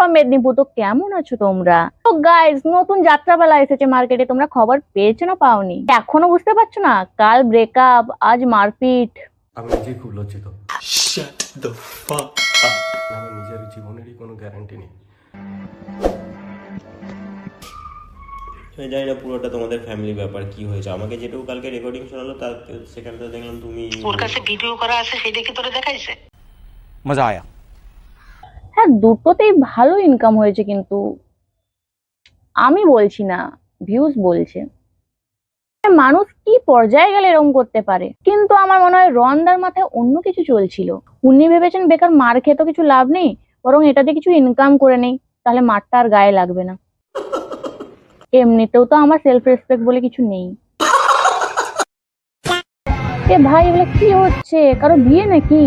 From Medinipur. তো কেমন আছো তোমরা? তো গাইস, নতুন যাত্রাপালা এসেছে মার্কেটে। তোমরা খবর পেয়েছো না পাওনি? এখনো বুঝতে পারছো না? কাল ব্রেকআপ, আজ মারপিট। আমি নিজেই খুব লজ্জিত। আমার নিজের জীবনেরই কোনো গ্যারান্টি নেই। জানি না পুরোটা তোমাদের ফ্যামিলি ব্যাপার কি হয়েছে। আমাকে যেটুকু কালকে রেকর্ডিং শোনালো তার সেখানে তো দেখলাম তুমি ওর কাছে ভিডিও করা আছে, সেই দেখে তোরে দেখাইছে। मजा आया। হ্যাঁ, দুটোতেই ভালো ইনকাম হয়েছে, কিন্তু আমি বলছি না, ভিউজ বলছে। মানুষ কি পর্যায়ে গেলে এরকম করতে পারে? কিন্তু আমার মনে হয় রন্দার মাথায় অন্য কিছু চলছিল। উনি ভেবেছেন বেকার মার খেয়ে তো কিছু লাভ নেই, বরং এটা দিয়ে কিছু ইনকাম করে নেই, তাহলে মারটা আর গায়ে লাগবে না। এমনিতেও তো আমার সেলফ রেসপেক্ট বলে কিছু নেই। এ ভাই, এগুলো কি হচ্ছে? কারো বিয়ে নাকি?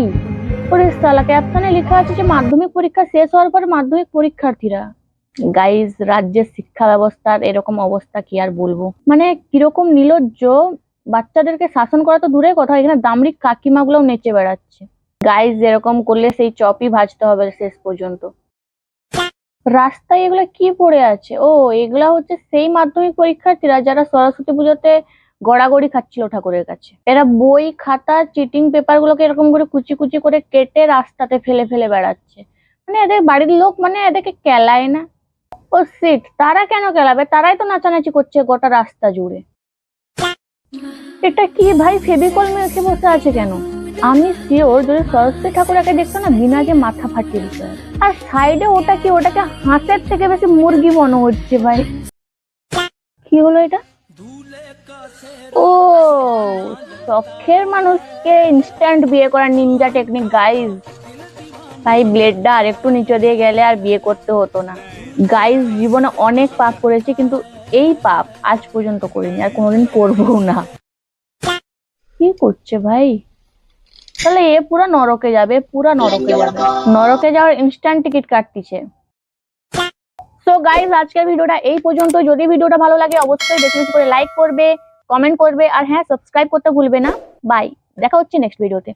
ওরে সালা, ক্যাপশনে লেখা আছে যে মাধ্যমিক পরীক্ষা শেষ হওয়ার পর মাধ্যমিক পরীক্ষার্থীরা। গাইজ, রাজ্যের শিক্ষা ব্যবস্থার এরকম অবস্থা কি আর বলবো। মানে কিরকম নির্লজ্জ! বাচ্চাদেরকে শাসন করা তো দূরের কথা, এখানে দামড়ি কাকিমাগুলোও নেচে বেড়াচ্ছে। গাইজ, এরকম করলে সেই চপই ভাজতে হবে শেষ পর্যন্ত। রাস্তায় এগুলা কি পড়ে আছে? ও, এগুলা হচ্ছে সেই মাধ্যমিক পরীক্ষার্থীরা যারা সরস্বতী পুজোতে গড়াগড়ি খাচ্ছিল ঠাকুরের কাছে। এরা বই খাতা চিটিং পেপার গুলোকে এরকম করে কুচি কুচি করে কেটে রাস্তাতে ফেলে ফেলে বেড়াচ্ছে। মানে এদের বাড়ির লোক মানে এদেরকে কেলায় না? ও সিট, তারা কেন কেলাবে? তারাই তো নাচানাচি করছে গোটা রাস্তা জুড়ে। এটা কি ভাই, ফেভিকল মেখে বসে আছে কেন? আমি শিওর যদি সরস্বতী ঠাকুরকে দেখতো না, বিনা যে মাথা ফাটিয়ে দিত। আর সাইডে ওটা কি? ওটাকে হাঁসের থেকে বেশি মুরগি মনে হচ্ছে ভাই। কি হলো এটা? ও, শখের মানুষকে ইনস্ট্যান্ট বিয়ে করার নিনজা টেকনিক গাইজ। ভাই, ব্লেডটা আর একটু নিচে দিয়ে গেলে আর বিয়ে করতে হতো না। গাইজ, জীবনে অনেক পাপ করেছি, কিন্তু এই পাপ আজ পর্যন্ত করিনি, আর কোনোদিন করবো না। কি করছে ভাই? তাহলে এ পুরা নরকে যাবে, পুরা নরকে যাবে। নরকে যাওয়ার ইনস্ট্যান্ট টিকিট কাটতিছে। সো গাইজ, আজকের ভিডিওটা এই পর্যন্ত। যদি ভিডিওটা ভালো লাগে অবশ্যই বেশি বেশি করে লাইক করবে, কমেন্ট করবে, আর হ্যাঁ, সাবস্ক্রাইব করতে ভুলবে না। বাই, দেখা হচ্ছে নেক্সট ভিডিওতে।